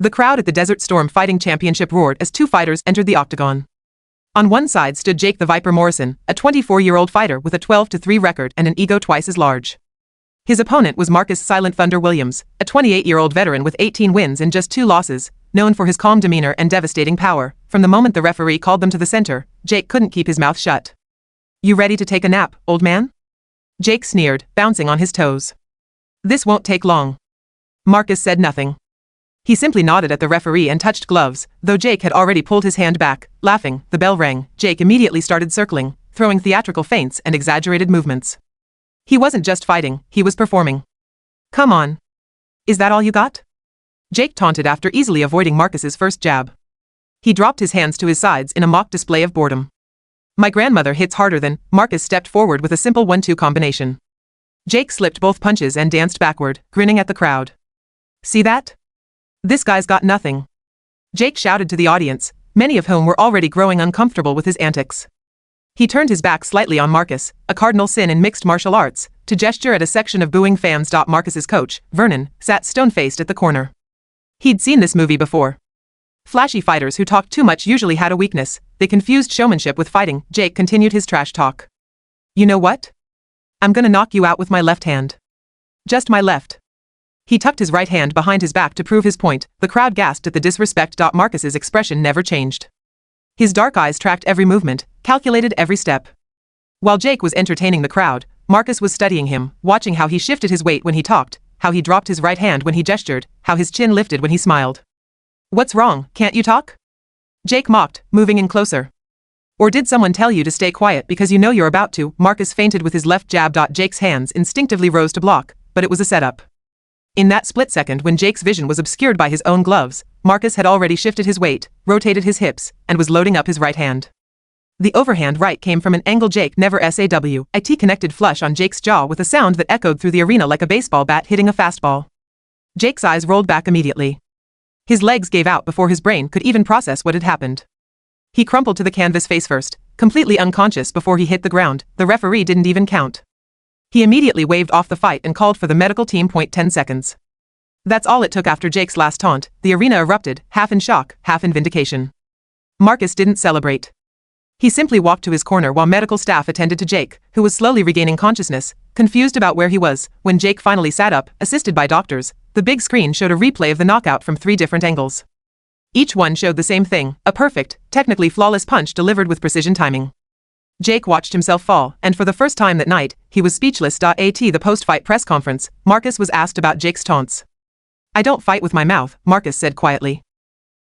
The crowd at the Desert Storm Fighting Championship roared as two fighters entered the octagon. On one side stood Jake the Viper Morrison, a 24-year-old fighter with a 12-3 record and an ego twice as large. His opponent was Marcus Silent Thunder Williams, a 28-year-old veteran with 18 wins and just 2 losses, known for his calm demeanor and devastating power. From the moment the referee called them to the center, Jake couldn't keep his mouth shut. "You ready to take a nap, old man?" Jake sneered, bouncing on his toes. "This won't take long." Marcus said nothing. He simply nodded at the referee and touched gloves, though Jake had already pulled his hand back. Laughing, the bell rang. Jake immediately started circling, throwing theatrical feints and exaggerated movements. He wasn't just fighting, he was performing. "Come on. Is that all you got?" Jake taunted after easily avoiding Marcus's first jab. He dropped his hands to his sides in a mock display of boredom. "My grandmother hits harder than..." Marcus stepped forward with a simple 1-2 combination. Jake slipped both punches and danced backward, grinning at the crowd. "See that? This guy's got nothing." Jake shouted to the audience, many of whom were already growing uncomfortable with his antics. He turned his back slightly on Marcus, a cardinal sin in mixed martial arts, to gesture at a section of booing fans. Marcus's coach, Vernon, sat stone-faced at the corner. He'd seen this movie before. Flashy fighters who talked too much usually had a weakness. They confused showmanship with fighting. Jake continued his trash talk. "You know what? I'm gonna knock you out with my left hand. Just my left." He tucked his right hand behind his back to prove his point. The crowd gasped at the disrespect. Marcus's expression never changed. His dark eyes tracked every movement, calculated every step. While Jake was entertaining the crowd, Marcus was studying him, watching how he shifted his weight when he talked, how he dropped his right hand when he gestured, how his chin lifted when he smiled. "What's wrong, can't you talk?" Jake mocked, moving in closer. "Or did someone tell you to stay quiet because you know you're about to?" Marcus feinted with his left jab. Jake's hands instinctively rose to block, but it was a setup. In that split second when Jake's vision was obscured by his own gloves, Marcus had already shifted his weight, rotated his hips, and was loading up his right hand. The overhand right came from an angle Jake never saw. It connected flush on Jake's jaw with a sound that echoed through the arena like a baseball bat hitting a fastball. Jake's eyes rolled back immediately. His legs gave out before his brain could even process what had happened. He crumpled to the canvas face first, completely unconscious before he hit the ground. The referee didn't even count. He immediately waved off the fight and called for the medical team. 10 seconds. That's all it took. After Jake's last taunt, the arena erupted, half in shock, half in vindication. Marcus didn't celebrate. He simply walked to his corner while medical staff attended to Jake, who was slowly regaining consciousness, confused about where he was. When Jake finally sat up, assisted by doctors, the big screen showed a replay of the knockout from 3 different angles. Each one showed the same thing, a perfect, technically flawless punch delivered with precision timing. Jake watched himself fall, and for the first time that night, he was speechless. At the post-fight press conference, Marcus was asked about Jake's taunts. "I don't fight with my mouth," Marcus said quietly.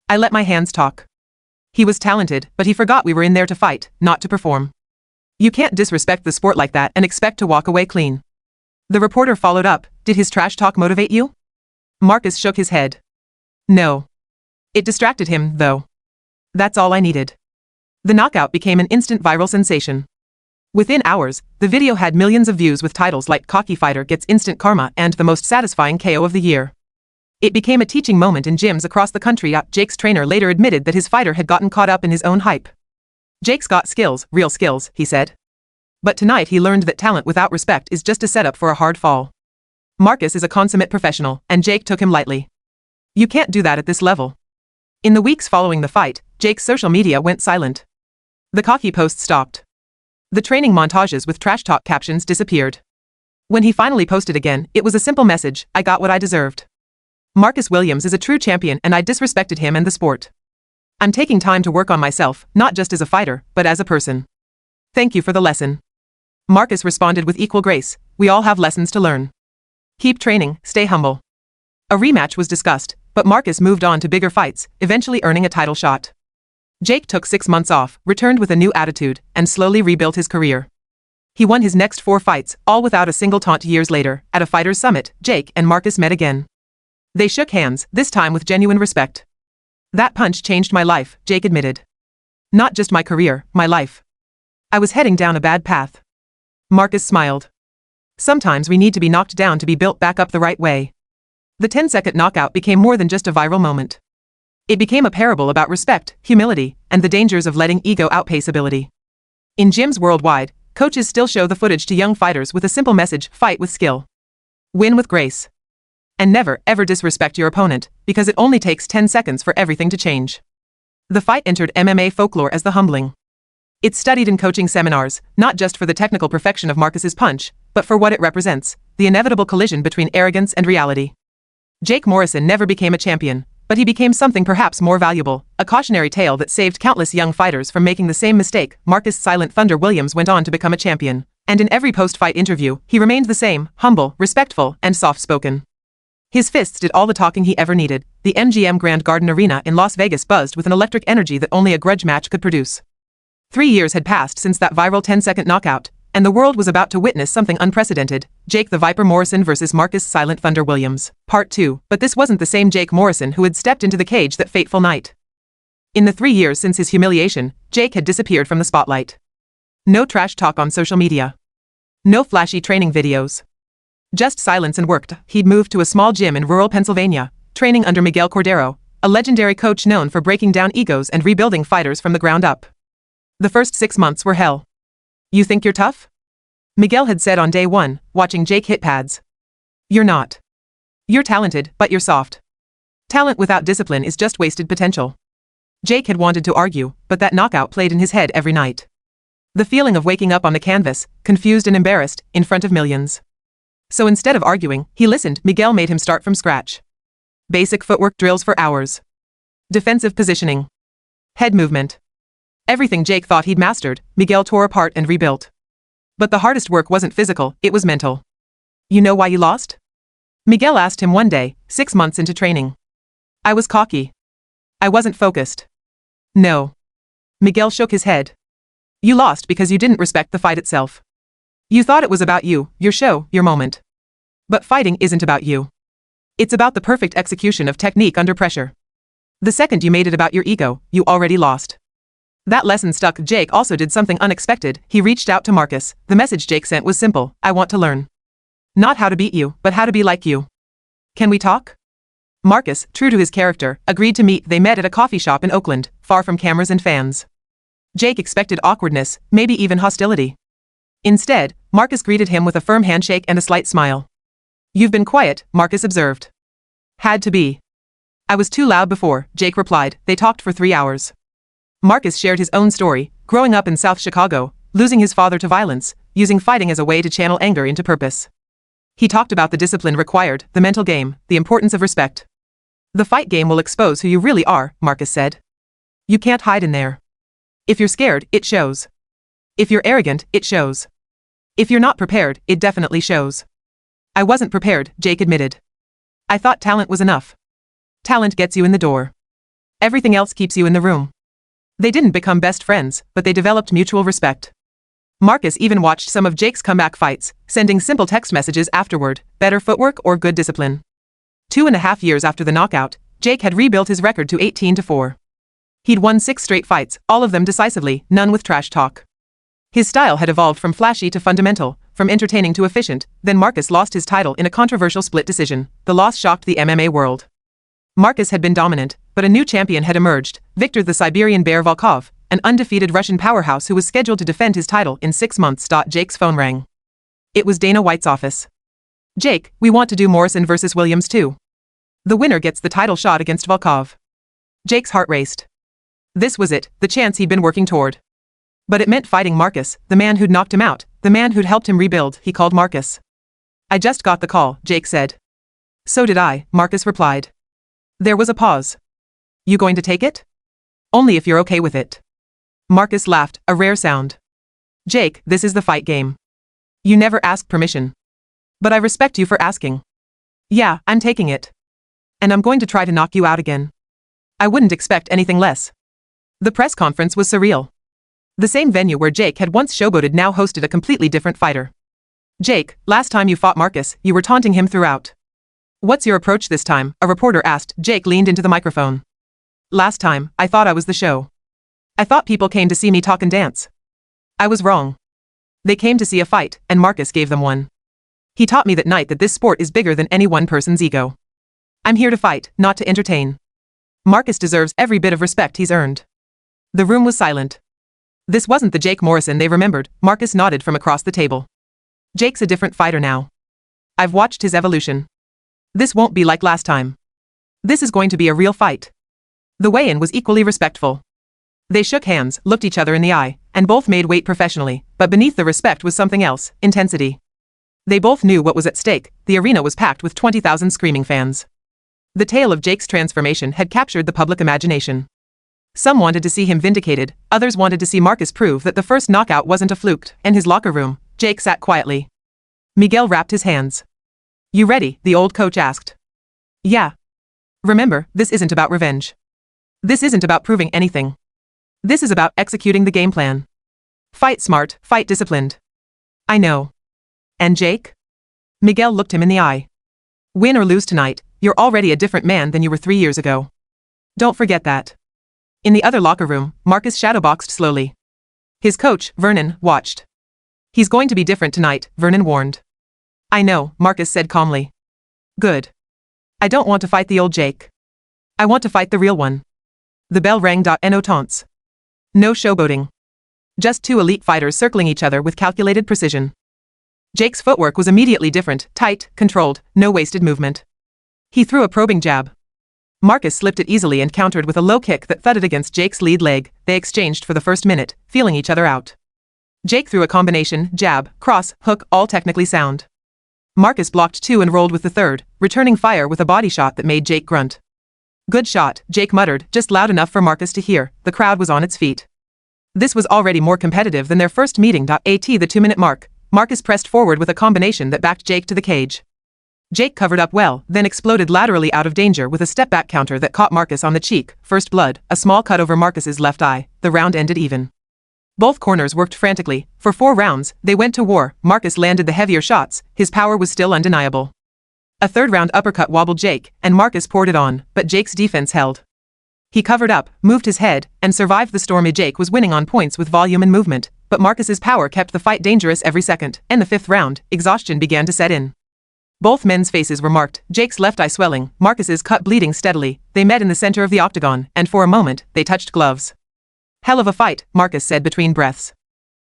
"I let my hands talk." He was talented, but he forgot we were in there to fight, not to perform. You can't disrespect the sport like that and expect to walk away clean. The reporter followed up, "Did his trash talk motivate you?" Marcus shook his head. "No. It distracted him, though. That's all I needed." The knockout became an instant viral sensation. Within hours, the video had millions of views with titles like "Cocky Fighter Gets Instant Karma" and "The Most Satisfying KO of the Year." It became a teaching moment in gyms across the country. Jake's trainer later admitted that his fighter had gotten caught up in his own hype. "Jake's got skills, real skills," he said. "But tonight he learned that talent without respect is just a setup for a hard fall." Marcus is a consummate professional, and Jake took him lightly. You can't do that at this level. In the weeks following the fight, Jake's social media went silent. The cocky posts stopped. The training montages with trash talk captions disappeared. When he finally posted again, it was a simple message: "I got what I deserved. Marcus Williams is a true champion and I disrespected him and the sport. I'm taking time to work on myself, not just as a fighter, but as a person. Thank you for the lesson." Marcus responded with equal grace: "We all have lessons to learn. Keep training, stay humble." A rematch was discussed, but Marcus moved on to bigger fights, eventually earning a title shot. Jake took 6 months off, returned with a new attitude, and slowly rebuilt his career. He won his next 4 fights, all without a single taunt. Years later, at a fighters' summit, Jake and Marcus met again. They shook hands, this time with genuine respect. "That punch changed my life," Jake admitted. "Not just my career, my life. I was heading down a bad path." Marcus smiled. Sometimes we need to be knocked down to be built back up the right way. The 10-second knockout became more than just a viral moment. It became a parable about respect, humility, and the dangers of letting ego outpace ability. In gyms worldwide, coaches still show the footage to young fighters with a simple message: fight with skill. Win with grace. and never, ever disrespect your opponent, because it only takes 10 seconds for everything to change. The fight entered MMA folklore as the humbling. It's studied in coaching seminars, not just for the technical perfection of Marcus's punch, but for what it represents, the inevitable collision between arrogance and reality. Jake Morrison never became a champion, but he became something perhaps more valuable, a cautionary tale that saved countless young fighters from making the same mistake. Marcus "Silent Thunder" Williams went on to become a champion, and in every post-fight interview, he remained the same, humble, respectful, and soft-spoken. His fists did all the talking he ever needed. The MGM Grand Garden Arena in Las Vegas buzzed with an electric energy that only a grudge match could produce. 3 years had passed since that viral 10-second knockout, and the world was about to witness something unprecedented. Jake the Viper Morrison versus Marcus "Silent Thunder" Williams. Part 2. But this wasn't the same Jake Morrison who had stepped into the cage that fateful night. In the 3 years since his humiliation, Jake had disappeared from the spotlight. No trash talk on social media. No flashy training videos. Just silence and work. He'd moved to a small gym in rural Pennsylvania, training under Miguel Cordero, a legendary coach known for breaking down egos and rebuilding fighters from the ground up. The first 6 months were hell. "You think you're tough?" Miguel had said on day one, watching Jake hit pads. "You're not. You're talented, but you're soft. Talent without discipline is just wasted potential." Jake had wanted to argue, but that knockout played in his head every night. The feeling of waking up on the canvas, confused and embarrassed, in front of millions. So instead of arguing, he listened. Miguel made him start from scratch. Basic footwork drills for hours. Defensive positioning. Head movement. Everything Jake thought he'd mastered, Miguel tore apart and rebuilt. But the hardest work wasn't physical, it was mental. "You know why you lost?" Miguel asked him one day, 6 months into training. "I was cocky. I wasn't focused." "No." Miguel shook his head. "You lost because you didn't respect the fight itself. You thought it was about you, your show, your moment. But fighting isn't about you. It's about the perfect execution of technique under pressure. The second you made it about your ego, you already lost." That lesson stuck. Jake also did something unexpected. He reached out to Marcus. The message Jake sent was simple: "I want to learn. Not how to beat you, but how to be like you. Can we talk?" Marcus, true to his character, agreed to meet. They met at a coffee shop in Oakland, far from cameras and fans. Jake expected awkwardness, maybe even hostility. Instead, Marcus greeted him with a firm handshake and a slight smile. "You've been quiet," Marcus observed. "Had to be. I was too loud before," Jake replied. They talked for 3 hours. Marcus shared his own story, growing up in South Chicago, losing his father to violence, using fighting as a way to channel anger into purpose. He talked about the discipline required, the mental game, the importance of respect. "The fight game will expose who you really are," Marcus said. "You can't hide in there. If you're scared, it shows. If you're arrogant, it shows. If you're not prepared, it definitely shows." "I wasn't prepared," Jake admitted. "I thought talent was enough. Talent gets you in the door. Everything else keeps you in the room." They didn't become best friends, but they developed mutual respect. Marcus even watched some of Jake's comeback fights, sending simple text messages afterward: better footwork or good discipline. 2.5 years after the knockout, Jake had rebuilt his record to 18-4. He'd won 6 straight fights, all of them decisively, none with trash talk. His style had evolved from flashy to fundamental, from entertaining to efficient. Then Marcus lost his title in a controversial split decision. The loss shocked the MMA world. Marcus had been dominant, but a new champion had emerged, Viktor the Siberian Bear Volkov, an undefeated Russian powerhouse who was scheduled to defend his title in 6 months. Jake's phone rang. It was Dana White's office. "Jake, we want to do Morrison versus Williams too. The winner gets the title shot against Volkov." Jake's heart raced. This was it, the chance he'd been working toward. But it meant fighting Marcus, the man who'd knocked him out, the man who'd helped him rebuild. He called Marcus. "I just got the call," Jake said. "So did I," Marcus replied. There was a pause. "You going to take it?" "Only if you're okay with it." Marcus laughed, a rare sound. "Jake, this is the fight game. You never asked permission. But I respect you for asking." "Yeah, I'm taking it. And I'm going to try to knock you out again. I wouldn't expect anything less." The press conference was surreal. The same venue where Jake had once showboated now hosted a completely different fighter. "Jake, last time you fought Marcus, you were taunting him throughout. What's your approach this time?" a reporter asked. Jake leaned into the microphone. "Last time, I thought I was the show. I thought people came to see me talk and dance. I was wrong. They came to see a fight, and Marcus gave them one. He taught me that night that this sport is bigger than any one person's ego. I'm here to fight, not to entertain. Marcus deserves every bit of respect he's earned." The room was silent. This wasn't the Jake Morrison they remembered. Marcus nodded from across the table. "Jake's a different fighter now. I've watched his evolution. This won't be like last time. This is going to be a real fight. The weigh-in was equally respectful. They shook hands, looked each other in the eye, and both made weight professionally, but beneath the respect was something else, intensity. They both knew what was at stake. The arena was packed with 20,000 screaming fans. The tale of Jake's transformation had captured the public imagination. Some wanted to see him vindicated, others wanted to see Marcus prove that the first knockout wasn't a fluke. In his locker room, Jake sat quietly. Miguel wrapped his hands. "You ready?" the old coach asked. "Yeah. Remember, this isn't about revenge. This isn't about proving anything. This is about executing the game plan. Fight smart, fight disciplined." "I know. And Jake?" Miguel looked him in the eye. "Win or lose tonight, you're already a different man than you were 3 years ago. Don't forget that." In the other locker room, Marcus shadowboxed slowly. His coach, Vernon, watched. "He's going to be different tonight," Vernon warned. "I know," Marcus said calmly. "Good. I don't want to fight the old Jake. I want to fight the real one." The bell rang. No taunts. No showboating. Just two elite fighters circling each other with calculated precision. Jake's footwork was immediately different, tight, controlled, no wasted movement. He threw a probing jab. Marcus slipped it easily and countered with a low kick that thudded against Jake's lead leg. They exchanged for the first minute, feeling each other out. Jake threw a combination, jab, cross, hook, all technically sound. Marcus blocked two and rolled with the third, returning fire with a body shot that made Jake grunt. "Good shot," Jake muttered, just loud enough for Marcus to hear. The crowd was on its feet. This was already more competitive than their first meeting. At the 2-minute mark, Marcus pressed forward with a combination that backed Jake to the cage. Jake covered up well, then exploded laterally out of danger with a step-back counter that caught Marcus on the cheek. First blood, a small cut over Marcus's left eye. The round ended even. Both corners worked frantically. For 4 rounds, they went to war. Marcus landed the heavier shots. His power was still undeniable. A third-round uppercut wobbled Jake, and Marcus poured it on, but Jake's defense held. He covered up, moved his head, and survived the storm. Jake was winning on points with volume and movement, but Marcus's power kept the fight dangerous every second. In the 5th round, exhaustion began to set in. Both men's faces were marked, Jake's left eye swelling, Marcus's cut bleeding steadily. They met in the center of the octagon, and for a moment, they touched gloves. "Hell of a fight," Marcus said between breaths.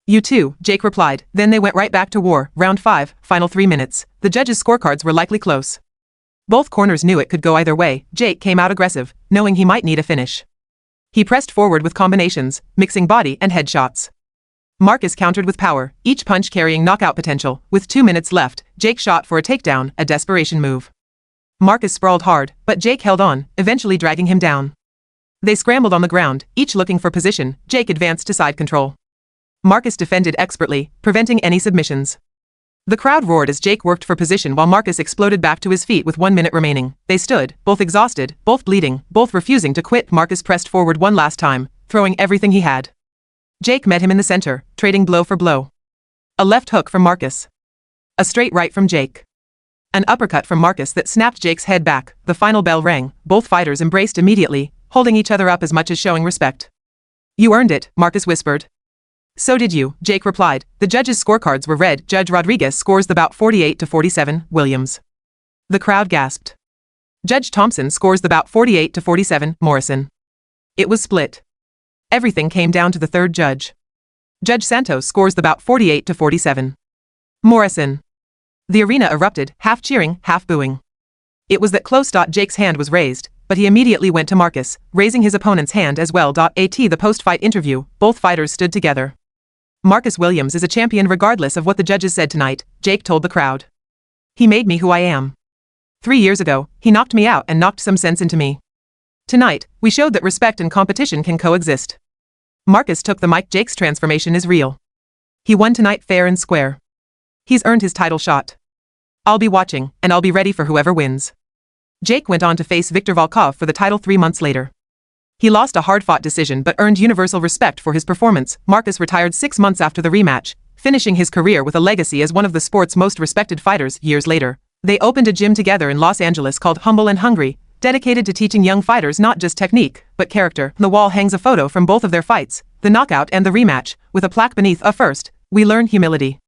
"You too," Jake replied. Then they went right back to war. Round 5, final 3 minutes. The judges' scorecards were likely close. Both corners knew it could go either way. Jake came out aggressive, knowing he might need a finish. He pressed forward with combinations, mixing body and head shots. Marcus countered with power, each punch carrying knockout potential. With 2 minutes left, Jake shot for a takedown, a desperation move. Marcus sprawled hard, but Jake held on, eventually dragging him down. They scrambled on the ground, each looking for position. Jake advanced to side control. Marcus defended expertly, preventing any submissions. The crowd roared as Jake worked for position while Marcus exploded back to his feet with 1 minute remaining. They stood, both exhausted, both bleeding, both refusing to quit. Marcus pressed forward one last time, throwing everything he had. Jake met him in the center, trading blow for blow. A left hook from Marcus. A straight right from Jake. An uppercut from Marcus that snapped Jake's head back. The final bell rang. Both fighters embraced immediately, holding each other up as much as showing respect. "You earned it," Marcus whispered. "So did you," Jake replied. The judges' scorecards were read. Judge Rodriguez scores the bout 48-47, Williams. The crowd gasped. Judge Thompson scores the bout 48-47, Morrison. It was split. Everything came down to the third judge. Judge Santos scores the bout 48-47. Morrison. The arena erupted, half cheering, half booing. It was that close. Jake's hand was raised, but he immediately went to Marcus, raising his opponent's hand as well. At the post-fight interview, both fighters stood together. "Marcus Williams is a champion regardless of what the judges said tonight," Jake told the crowd. "He made me who I am. 3 years ago, he knocked me out and knocked some sense into me. Tonight, we showed that respect and competition can coexist." Marcus took the mic. Jake's transformation is real. He won tonight fair and square. He's earned his title shot. I'll be watching, and I'll be ready for whoever wins. Jake went on to face Viktor Volkov for the title 3 months later. He lost a hard-fought decision but earned universal respect for his performance. Marcus retired 6 months after the rematch, finishing his career with a legacy as one of the sport's most respected fighters. Years later, they opened a gym together in Los Angeles called Humble and Hungry, dedicated to teaching young fighters not just technique, but character. On the wall hangs a photo from both of their fights, the knockout and the rematch, with a plaque beneath. First, we learn humility.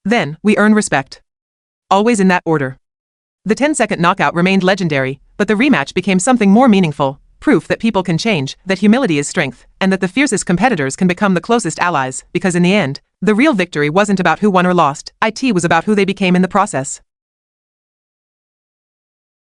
Then, we earn respect. Always in that order. The 10-second knockout remained legendary, but the rematch became something more meaningful, proof that people can change, that humility is strength, and that the fiercest competitors can become the closest allies, because in the end, the real victory wasn't about who won or lost, it was about who they became in the process.